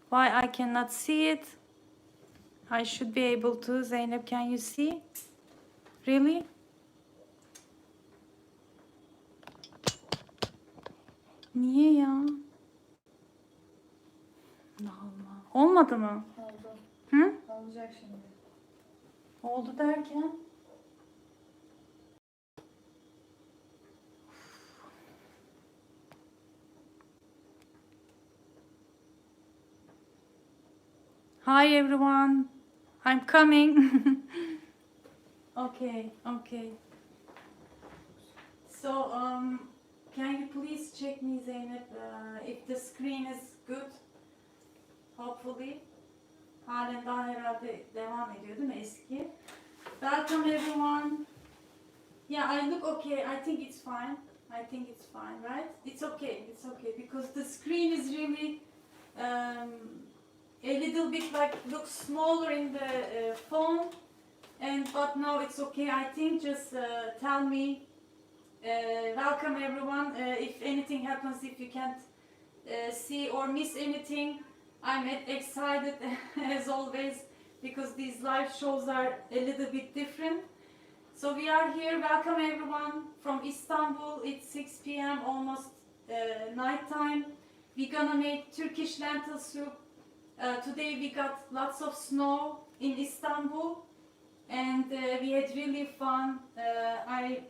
Why I cannot see it? I should be able to. Zeynep, can you see? Really? Niye ya? Allah Allah. Olmadı mı? Oldu. Hı? Olacak şimdi. Oldu derken? Hi everyone. I'm coming. Okay, okay. So, can you please check me, Zeynep, if the screen is good? Hopefully. Halen daha herhalde devam ediyor değil mi eski? Welcome everyone. Yeah, I look okay. I think it's fine. I think it's fine, right? It's okay. It's okay because the screen is really a little bit like looks smaller in the phone, but no, it's okay. I think just tell me. Welcome everyone. If anything happens, if you can't see or miss anything, I'm excited as always because these live shows are a little bit different. So we are here. Welcome everyone from Istanbul. It's 6 p.m. almost night time. We're gonna make Turkish lentil soup. Today we got lots of snow in Istanbul and we had really fun. I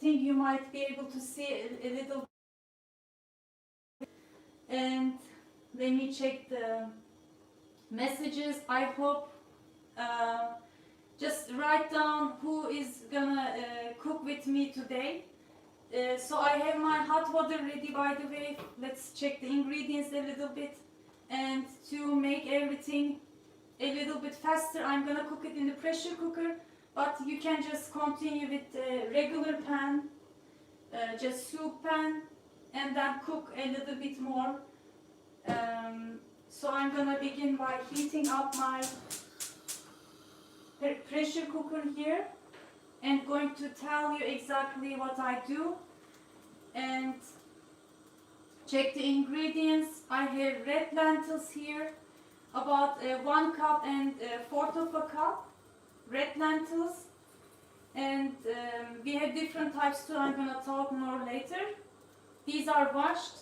think you might be able to see a little. And let me check the messages. I hope just write down who is gonna cook with me today. So I have my hot water ready, by the way. Let's check the ingredients a little bit. And to make everything a little bit faster, I'm gonna cook it in the pressure cooker, but you can just continue with the regular pan, just soup pan, and then cook a little bit more. So I'm gonna begin by heating up my pressure cooker here and going to tell you exactly what I do and check the ingredients. I have red lentils here, about 1 cup and 1/4 of a cup red lentils, and we have different types too. I'm gonna talk more later. These are washed,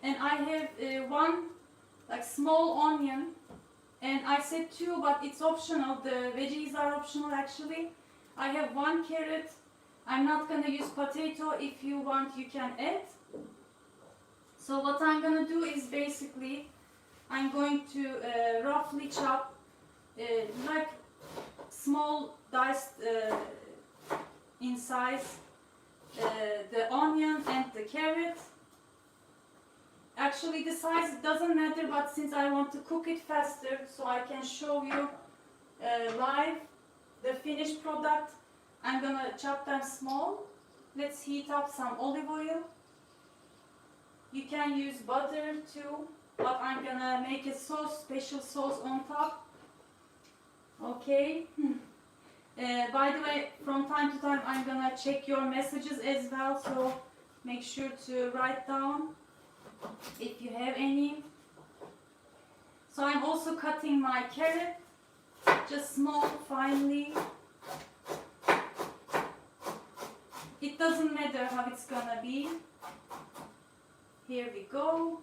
and I have one like small onion, and I said 2, but it's optional. The veggies are optional actually. I have 1 carrot. I'm not gonna use potato. If you want, you can add. So what I'm gonna do is basically I'm going to roughly chop like small diced in size the onion and the carrot. Actually the size doesn't matter, but since I want to cook it faster so I can show you live the finished product, I'm gonna chop them small. Let's heat up some olive oil. You can use butter too, but I'm gonna make a sauce, special sauce on top. Okay. By the way, from time to time I'm gonna check your messages as well, so make sure to write down if you have any. So I'm also cutting my carrot, just small, finely. It doesn't matter how it's gonna be. Here we go.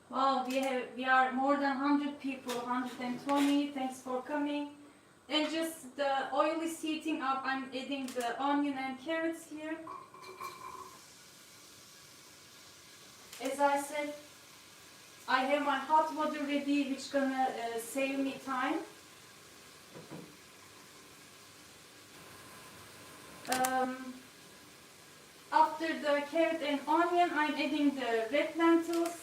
Wow, we are more than 100 people, 120. Thanks for coming. And just the oil is heating up. I'm adding the onion and carrots here. As I said, I have my hot water ready, which gonna save me time. After the carrot and onion, I'm adding the red lentils.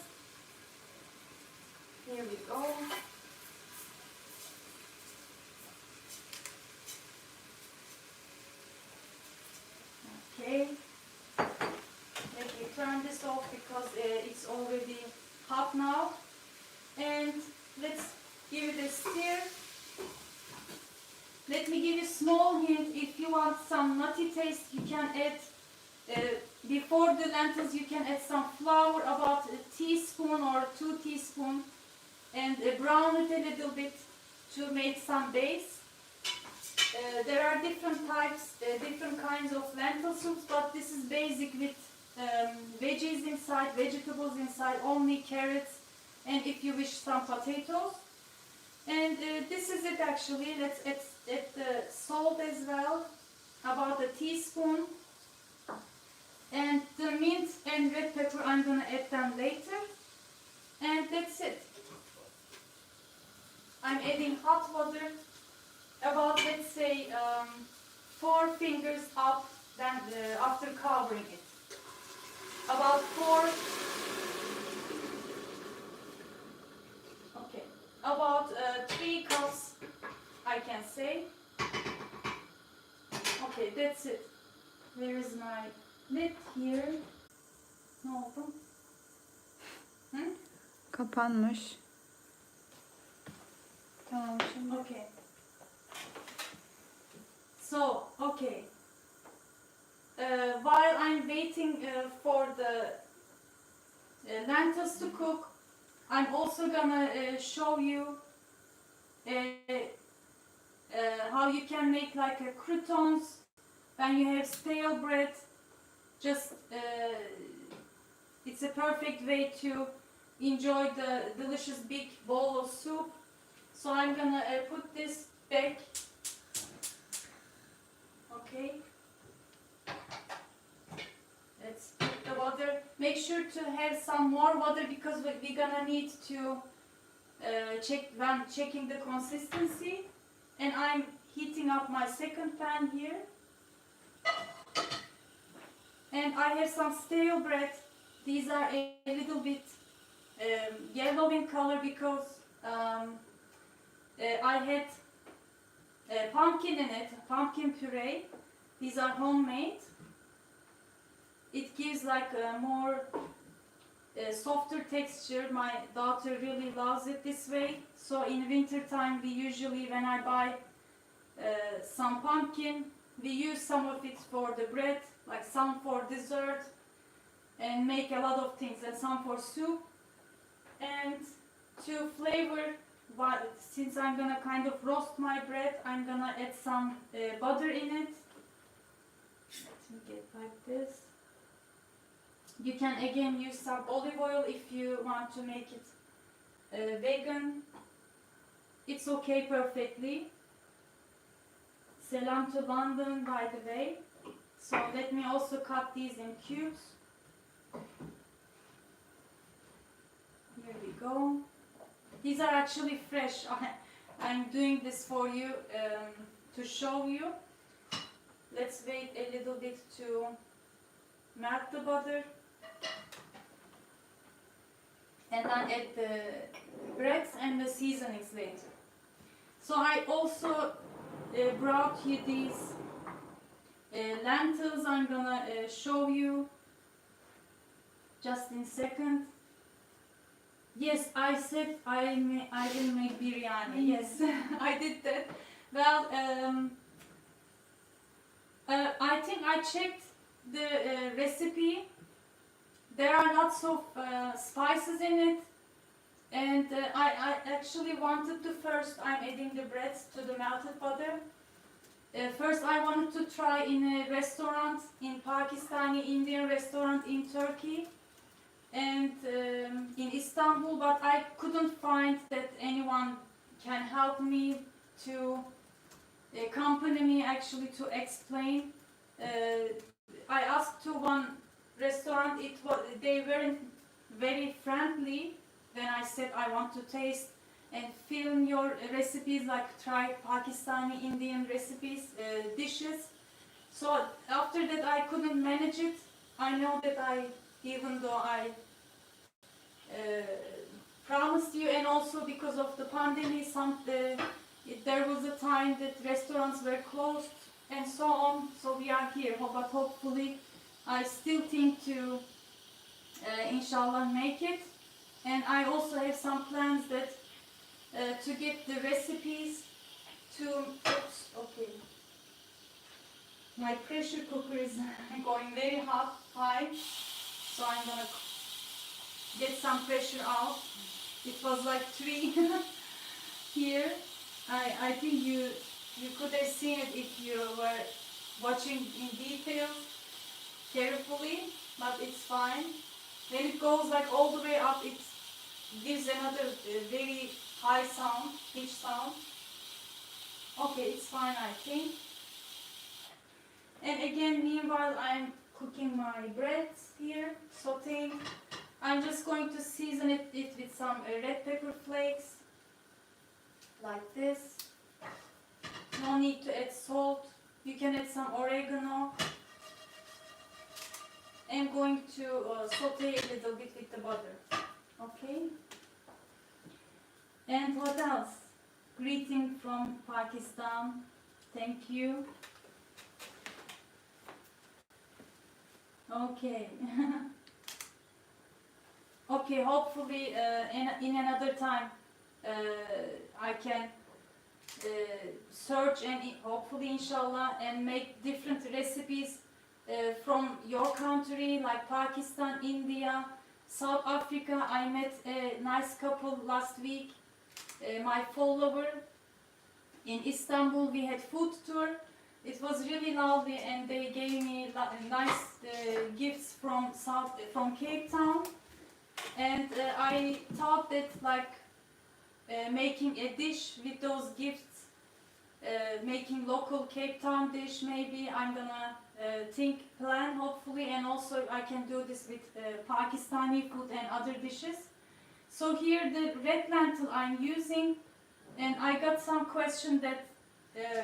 Here we go. Okay. Let me turn this off because it's already hot now. And let's give it a stir. Let me give you a small hint. If you want some nutty taste, you can add, before the lentils, you can add some flour, about a teaspoon or 2 teaspoons. and brown it a little bit to make some base. There are different types, different kinds of lentil soups, but this is basic with veggies inside, vegetables inside, only carrots, and if you wish some potatoes. And this is it actually. Let's add the salt as well, about a teaspoon. And the mint and red pepper, I'm gonna add them later. And that's it. I'm adding hot water, about let's say 4 fingers up, then after covering it. About 4. Okay. About 3 cups, I can say. Okay, that's it. Where is my lid? Here. Ne oldu? Hı? Kapanmış. Tamam şimdi. Okay. So, okay. While I'm waiting for the lentils to cook, I'm also gonna show you how you can make like a croutons when you have stale bread. Just it's a perfect way to enjoy the delicious big bowl of soup. So I'm gonna put this back. Okay. Let's put the water. Make sure to have some more water because we're gonna need to check when checking the consistency. And I'm heating up my second pan here. And I have some stale bread. These are a little bit yellow in color because I had pumpkin in it, pumpkin puree. These are homemade. It gives like a more softer texture. My daughter really loves it this way. So in winter time, we usually, when I buy some pumpkin, we use some of it for the bread, like some for dessert, and make a lot of things, and some for soup. And to flavor, since I'm gonna kind of roast my bread, I'm gonna add some butter in it. Let me get like this. You can again use some olive oil if you want to make it vegan. It's okay perfectly. Selam to London, by the way. So let me also cut these in cubes. Here we go. These are actually fresh. I'm doing this for you to show you. Let's wait a little bit to melt the butter. And then add the breads and the seasonings later. So I also brought you these lentils. I'm gonna show you just in a second. Yes, I said I will make biryani. Yes, I did that. Well, I think I checked the recipe. There are lots of spices in it, and I actually wanted to first, I'm adding the breads to the melted butter. First I wanted to try in a restaurant, in Pakistani Indian restaurant in Turkey and in Istanbul, but I couldn't find that anyone can help me to accompany me actually to explain. I asked to one restaurant, they weren't very friendly when I said I want to taste and film your recipes, like try Pakistani Indian recipes, dishes. So after that I couldn't manage it. I know that even though I promised you, and also because of the pandemic, there was a time that restaurants were closed and so on. So we are here, but hopefully I still think to inshallah make it. And I also have some plans that to get the recipes to, oops, okay. My pressure cooker is going very high, so I'm gonna get some pressure out. It was like 3 here. I think you could have seen it if you were watching in detail carefully, but it's fine. When it goes like all the way up, it gives another very high sound, pitch sound. Okay, it's fine, I think. And again, meanwhile, I'm cooking my bread here, sauteing. I'm just going to season it with some red pepper flakes, like this. No need to add salt. You can add some oregano. I'm going to saute a little bit with the butter. Okay. And what else? Greeting from Pakistan. Thank you. Okay. Okay, hopefully in another time I can search and hopefully inshallah and make different recipes from your country, like Pakistan, India, South Africa. I met a nice couple last week, my follower in Istanbul. We had food tour. It was really lovely, and they gave me nice gifts from Cape Town. And I thought that like making a dish with those gifts, making local Cape Town dish, maybe I'm gonna plan hopefully, and also I can do this with Pakistani food and other dishes. So here the red lentil I'm using, and I got some question that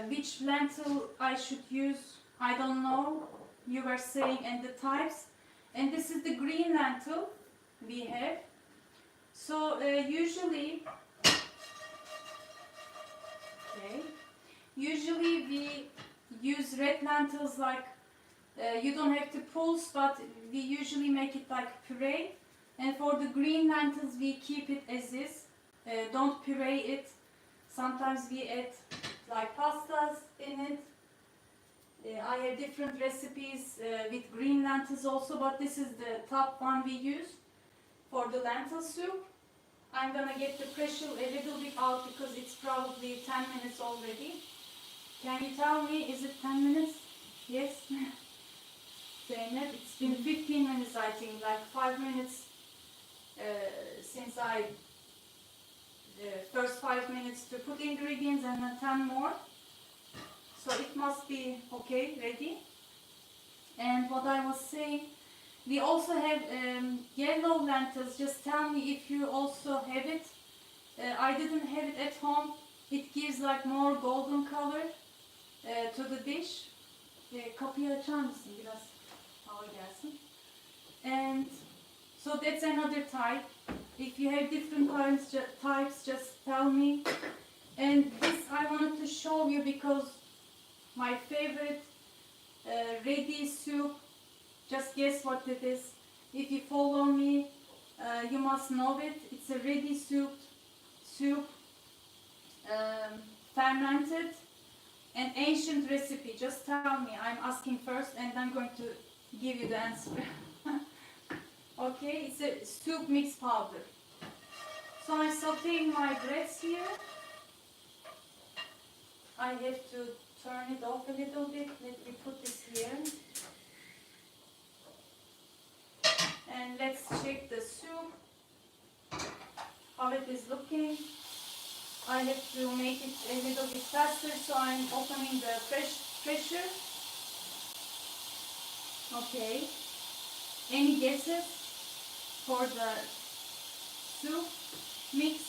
which lentil I should use. I don't know, you were saying, and the types. And this is the green lentil we have. So usually we use red lentils like you don't have to pulse, but we usually make it like puree. And for the green lentils we keep it as is, don't puree it. Sometimes we add like pastas in it. I have different recipes with green lentils also, but this is the top one we use for the lentil soup. I'm gonna get the pressure a little bit out because it's probably 10 minutes already. Can you tell me, is it 10 minutes? Yes? Zeynep, it's been 15 minutes I think, like 5 minutes since I first 5 minutes to put ingredients and then 10 more. So it must be okay, ready. And what I was saying, we also have yellow lentils. Just tell me if you also have it. I didn't have it at home. It gives like more golden color to the dish. Kapıyı açar mısın biraz? Hava gelsin. And so that's another type. If you have different types, just tell me. And this I wanted to show you because my favorite ready soup. Just guess what it is. If you follow me, you must know it. It's a ready soup, fermented, an ancient recipe. Just tell me. I'm asking first, and I'm going to give you the answer. Okay, it's a soup mix powder. So I'm sauteing my breads here. I have to turn it off a little bit. Let me put this here. And let's check the soup, how it is looking. I have to make it a little bit faster, so I'm opening the pressure. Okay. Any guesses for the soup mix?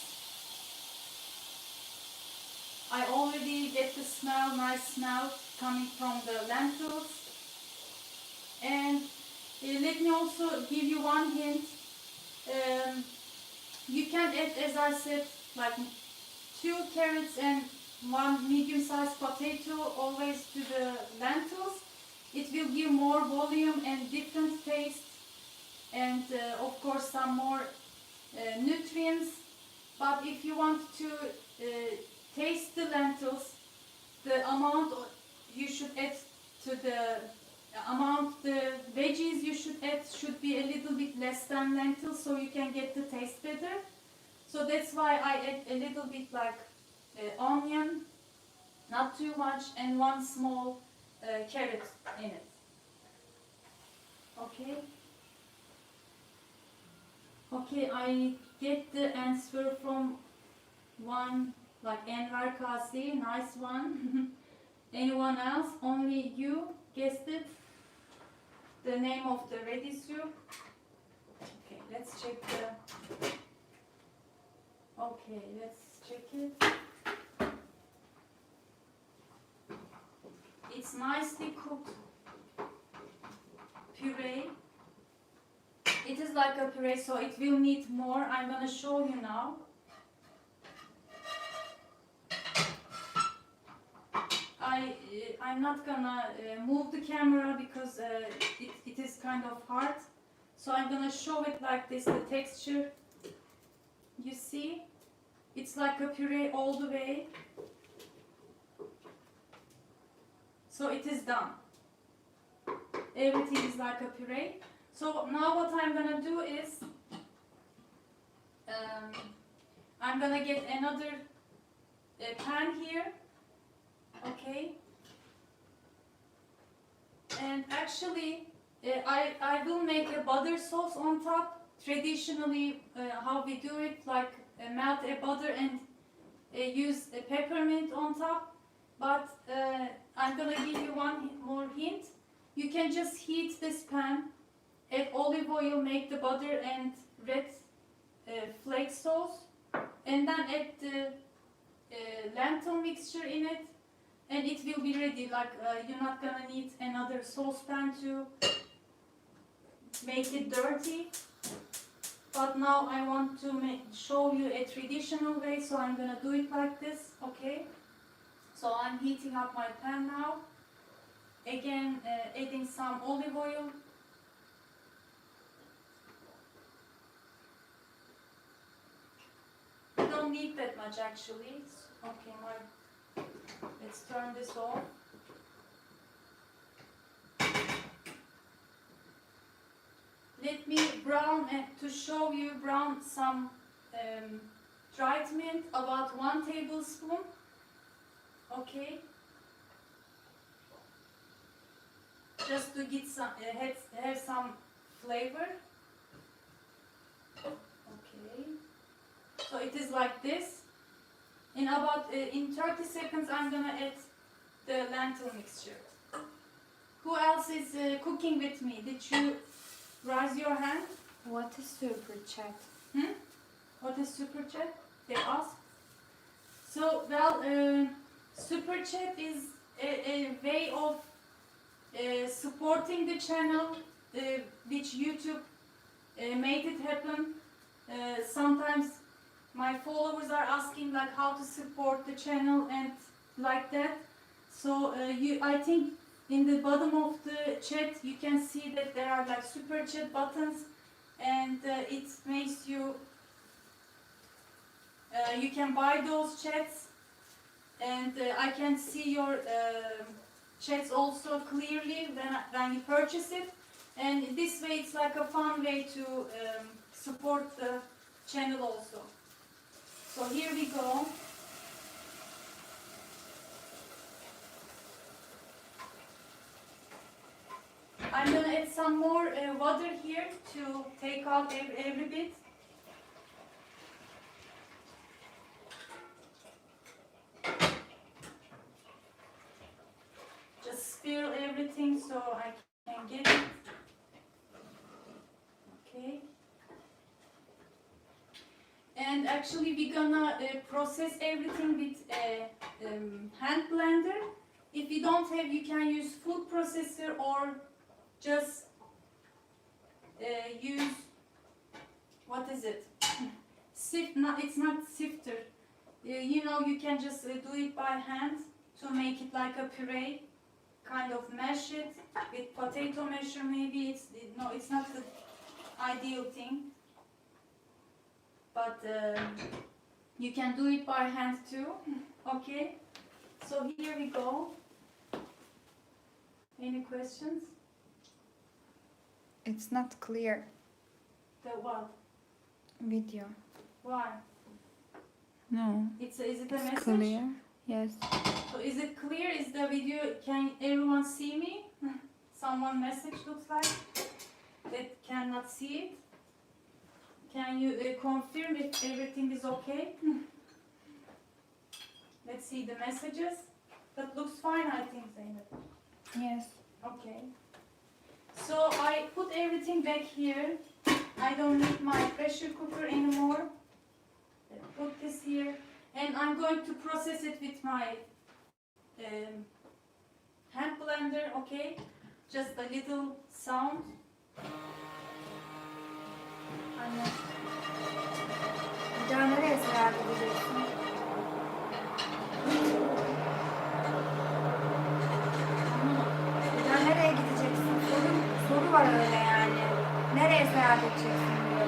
I already get the smell, nice smell coming from the lentils. And let me also give you one hint. You can add, as I said, like 2 carrots and 1 medium-sized potato always to the lentils. It will give more volume and different taste, and of course some more nutrients. But if you want to taste the lentils, the amount you should add to the the veggies you should add should be a little bit less than lentils, so you can get the taste better. So that's why I add a little bit like onion, not too much, and one small carrot in it. Okay. Okay, I get the answer from one like Enver Kasi, nice one. Anyone else? Only you guessed it? The name of the ready soup? Okay, let's check the... Okay, let's check it. It's nicely cooked puree. It is like a puree, so it will need more. I'm gonna show you now. I'm not gonna move the camera because it is kind of hard. So I'm gonna show it like this, the texture. You see? It's like a puree all the way. So it is done. Everything is like a puree. So now what I'm gonna do is I'm gonna get another pan here. Okay. And actually I will make a butter sauce on top. Traditionally how we do it, like melt a butter and use a peppermint on top. But I'm gonna give you one more hint. You can just heat this pan, add olive oil, make the butter and red flake sauce, and then add the lentil mixture in it, and it will be ready. Like you're not gonna need another saucepan to make it dirty. But now I want to show you a traditional way, so I'm gonna do it like this. Okay. So I'm heating up my pan now. Again, adding some olive oil. You don't need that much actually. Okay, let's turn this off. Let me brown, to show you, brown some dried mint, about 1 tablespoon. Okay. Just to get some, have some flavor. Okay. So it is like this. In about in 30 seconds, I'm gonna add the lentil mixture. Who else is cooking with me? Did you raise your hand? What is super chat? What is super chat? They ask. So well, super chat is a way of supporting the channel, which YouTube made it happen. Sometimes my followers are asking like how to support the channel and like that. So I think in the bottom of the chat you can see that there are like super chat buttons, and it makes you you can buy those chats, and I can see your chats also clearly when you purchase it, and this way it's like a fun way to support the channel also. So here we go. I'm gonna add some more water here to take out every bit. Just spill everything so I can get it. Okay. And actually we're gonna process everything with a hand blender. If you don't have, you can use food processor or just use, what is it? Sift, no, it's not sifter. You know, you can just do it by hand to make it like a puree. Kind of mash it with potato masher maybe. It's not the ideal thing. But you can do it by hand too. Okay. So here we go. Any questions? It's not clear. The what? Video. Why? No. Is it a message? Clear. Yes. So is it clear? Is the video, can everyone see me? Someone message looks like that cannot see it. Can you confirm if everything is okay? Let's see the messages. That looks fine, I think, Zeynep. Yes. Okay. So I put everything back here. I don't need my pressure cooker anymore. Put this here. And I'm going to process it with my hand blender, okay? Just a little sound. Anne. Bir daha nereye seyahat edeceksin? Bir daha nereye gideceksin? Soru var öyle yani. Nereye seyahat edeceksin diyor.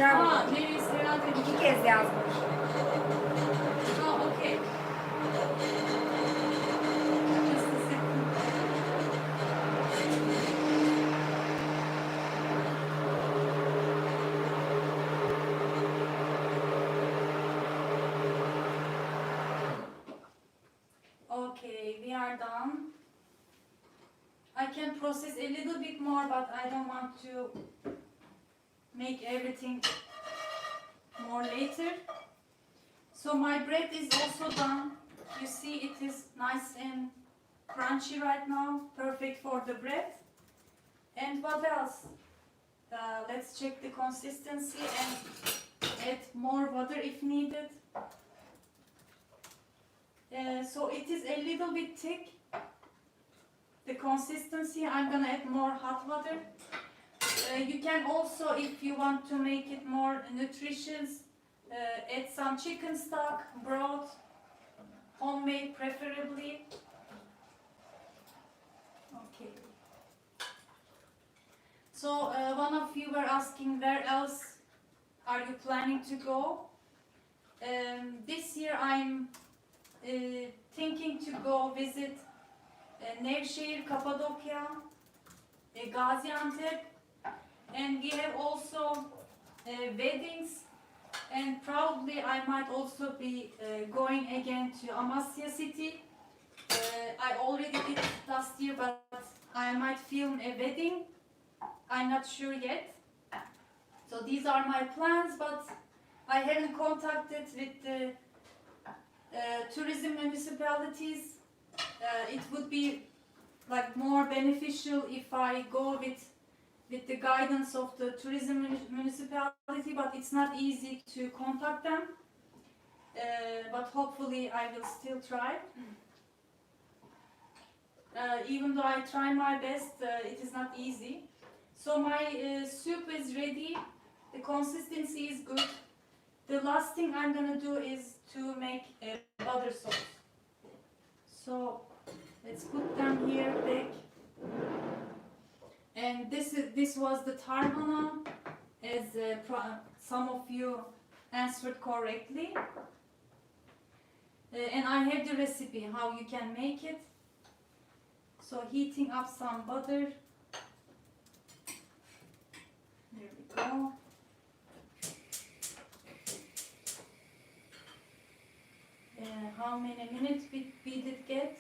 Ha, nereye seyahat edeceğim? 2 kez yazmış. Ha, okay. Just a second. Okay, we are done. I can process a little bit more, but I don't want to make everything more later. So my bread is also done. You see it is nice and crunchy right now, perfect for the bread. And what else? Let's check the consistency and add more water if needed. So it is a little bit thick. The consistency, I'm gonna add more hot water. You can also, if you want to make it more nutritious, add some chicken stock, broth, homemade preferably. Okay. So one of you were asking where else are you planning to go? This year I'm thinking to go visit Nevşehir, Cappadocia, Gaziantep, and we have also weddings, and probably I might also be going again to Amasya City. I already did it last year, but I might film a wedding. I'm not sure yet. So these are my plans, but I haven't contacted with the tourism municipalities. It would be like more beneficial if I go with the guidance of the tourism municipality, but it's not easy to contact them. But hopefully I will still try. Even though I try my best, it is not easy. So my soup is ready. The consistency is good. The last thing I'm gonna do is to make a butter sauce. So let's put them here back. And this was the tarhana, as some of you answered correctly. And I have the recipe how you can make it. So heating up some butter. There we go. How many minutes we did get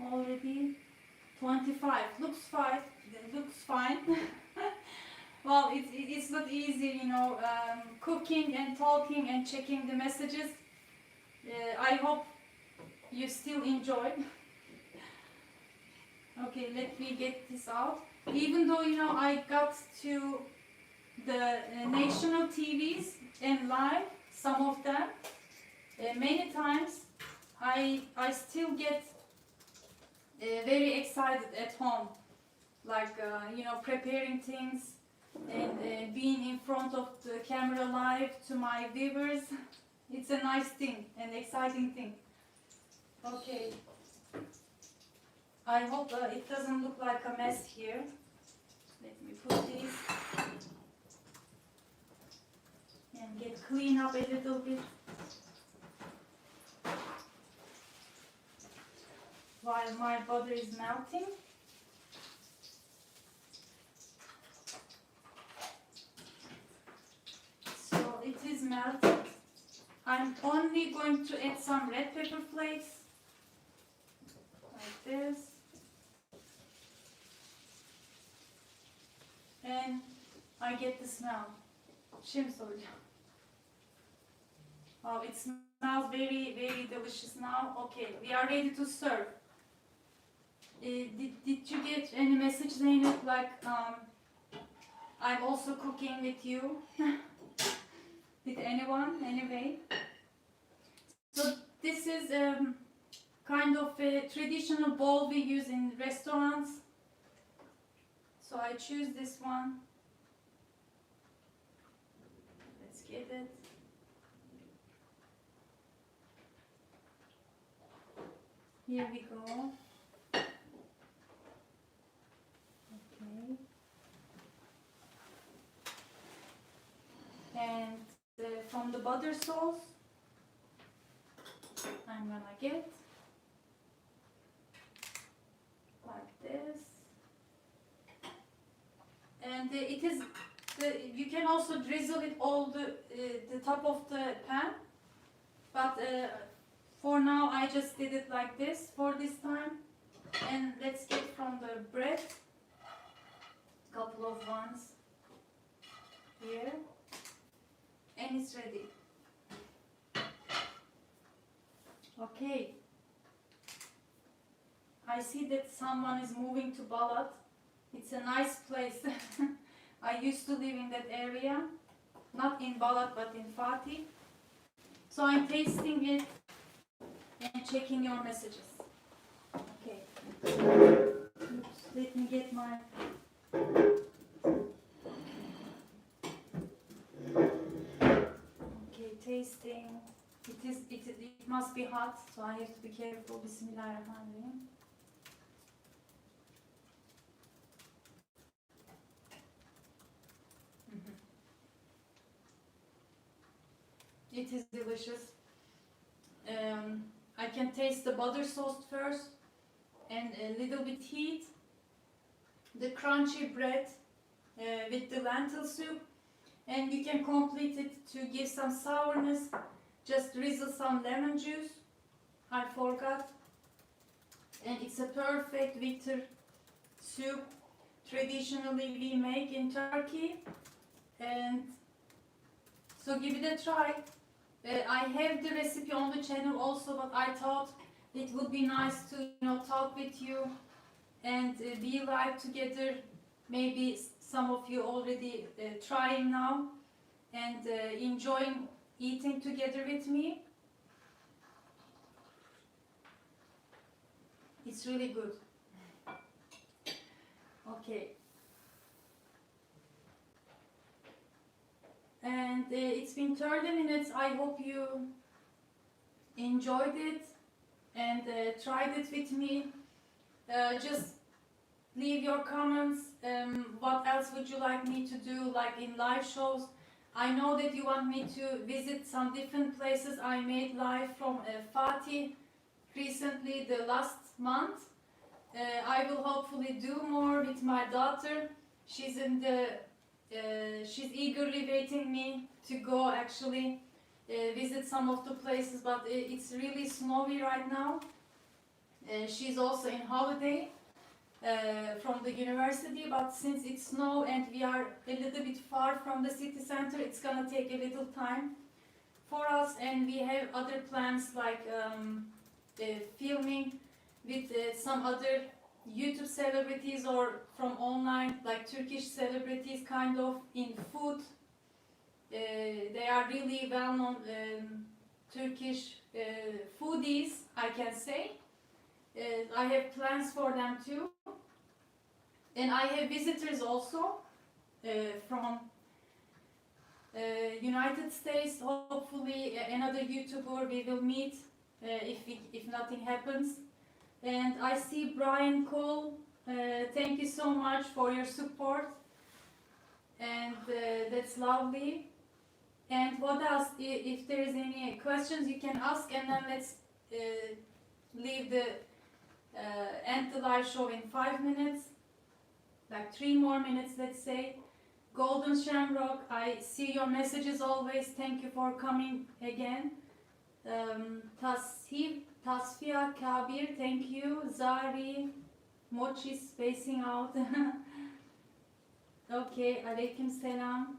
already? 25. Looks fine. Looks fine. Well, it's not easy, you know, cooking and talking and checking the messages. I hope you still enjoy. Okay, let me get this out. Even though, you know, I got to the national TVs and live, some of them, many times, I still get very excited at home, like you know, preparing things and being in front of the camera live to my viewers. It's a nice thing, an exciting thing. Okay, I hope it doesn't look like a mess here. Let me put these and get clean up a little bit. While my butter is melting. So it is melted. I'm only going to add some red pepper flakes, like this. And I get the smell. Şimdi soracağım. Oh, it smells very, very delicious now. Okay, we are ready to serve. Did you get any message, Zeynep, like I'm also cooking with you? With anyone, anyway? So this is kind of a traditional bowl we use in restaurants. So I choose this one. Let's get it. Here we go. Okay. And from the butter sauce, I'm gonna get like this. And it is, you can also drizzle it all the top of the pan. But for now, I just did it like this for this time. And let's get from the bread, couple of ones here, and it's ready. Okay. I see that someone is moving to Balat. It's a nice place. I used to live in that area, not in Balat but in Fatih. So I'm tasting it and checking your messages. Okay. Oops, let me get my. Okay, tasting. It must be hot, so I have to be careful. Bismillahirrahmanirrahim. It is delicious. I can taste the butter sauce first and a little bit heat, the crunchy bread with the lentil soup, and you can complete it to give some sourness. Just drizzle some lemon juice. I forgot. And it's a perfect winter soup. Traditionally we make in Turkey. And so give it a try. I have the recipe on the channel also, but I thought it would be nice to talk with you and be live together. Maybe some of you already trying now and enjoying eating together with me. It's really good. Okay. And it's been 30 minutes. I hope you enjoyed it and tried it with me. Just leave your comments. What else would you like me to do, like in live shows? I know that you want me to visit some different places. I made live from Fatih recently, the last month. I will hopefully do more with my daughter. She's in the she's eagerly waiting me to go actually visit some of the places, but it's really snowy right now. She's also in holiday from the university, but since it's snow and we are a little bit far from the city center, it's gonna take a little time for us, and we have other plans like filming with some other YouTube celebrities or from online, like Turkish celebrities kind of in food. They are really well-known Turkish foodies, I can say. I have plans for them too. And I have visitors also from United States. Hopefully another YouTuber we will meet if nothing happens. And I see Brian Cole. Thank you so much for your support. And that's lovely. And what else? If there is any questions, you can ask, and then let's leave the end the live show in 5 minutes, like 3 more minutes, let's say. Golden Shamrock, I see your messages always. Thank you for coming again. Tasfiya Kabir, thank you. Zari, Mochi spacing out. Okay, Aleyküm Selam.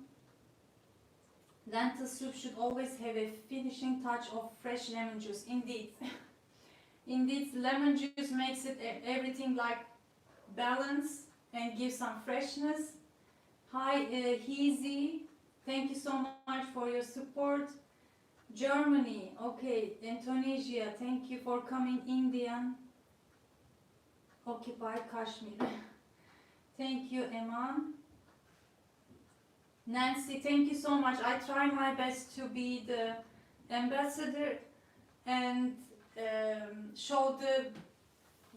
Lentil soup should always have a finishing touch of fresh lemon juice. Indeed. Indeed, lemon juice makes it everything like balance and gives some freshness. Hi, Heezy. Thank you so much for your support. Germany, okay. Indonesia, thank you for coming. Indian, Occupy Kashmir. Thank you, Eman. Nancy, thank you so much. I try my best to be the ambassador and show the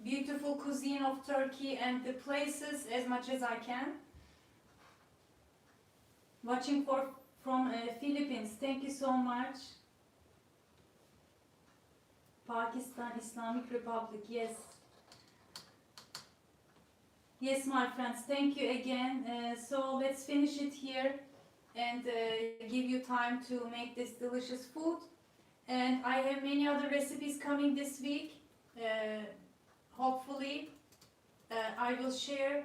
beautiful cuisine of Turkey and the places as much as I can. Watching from Philippines, thank you so much. Pakistan Islamic Republic, yes. Yes, my friends, thank you again. So let's finish it here and give you time to make this delicious food. And I have many other recipes coming this week. Hopefully, I will share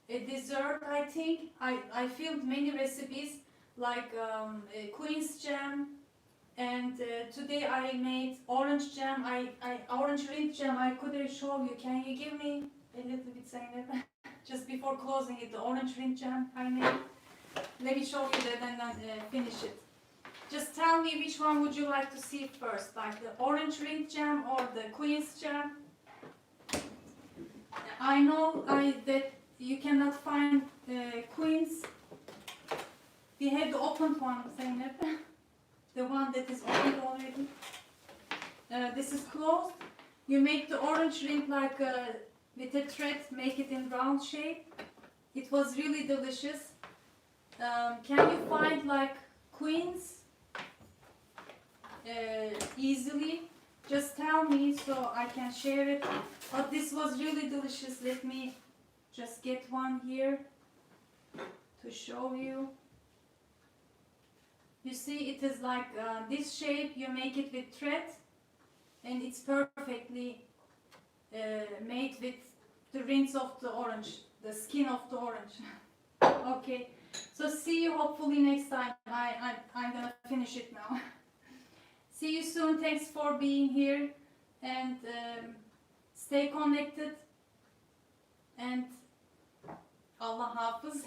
a dessert. I think I filmed many recipes like queen's jam, and today I made orange jam. Orange rind jam. I couldn't show you. Can you give me a little bit, Zeynep? Just before closing it, the orange rind jam I made. Let me show you that and then finish it. Just tell me which one would you like to see first, like the orange rind jam or the queen's jam. I know that you cannot find queens. We have the opened one, Zeynep. The one that is opened already. This is closed. You make the orange rind like with a thread, make it in round shape. It was really delicious. Can you find like queens easily? Just tell me so I can share it. But this was really delicious. Let me just get one here to show you. You see, it is like this shape. You make it with thread, and it's perfectly made with the rinds of the orange, the skin of the orange. Okay, so see you hopefully next time. I'm gonna finish it now. See you soon. Thanks for being here, and stay connected. And Allah Hafız.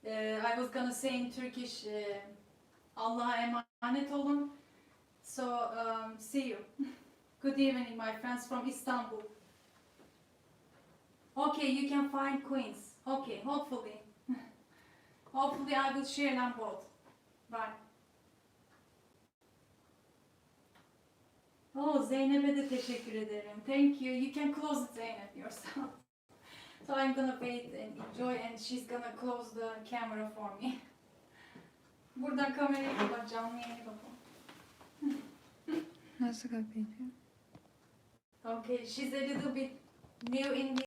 I was gonna say in Turkish, Allah'a emanet olun. So see you. Good evening, my friends from Istanbul. Okay, you can find queens. Okay, hopefully. Hopefully I will share them both. Bye. Oh, Zeynep'e de teşekkür ederim. Thank you. You can close it, Zeynep, yourself. So I'm gonna wait and enjoy, and she's gonna close the camera for me. Buradan kamerayı kapat, canlı yayını kapat. Nasıl kapayacağım? Okay, she's a little bit new in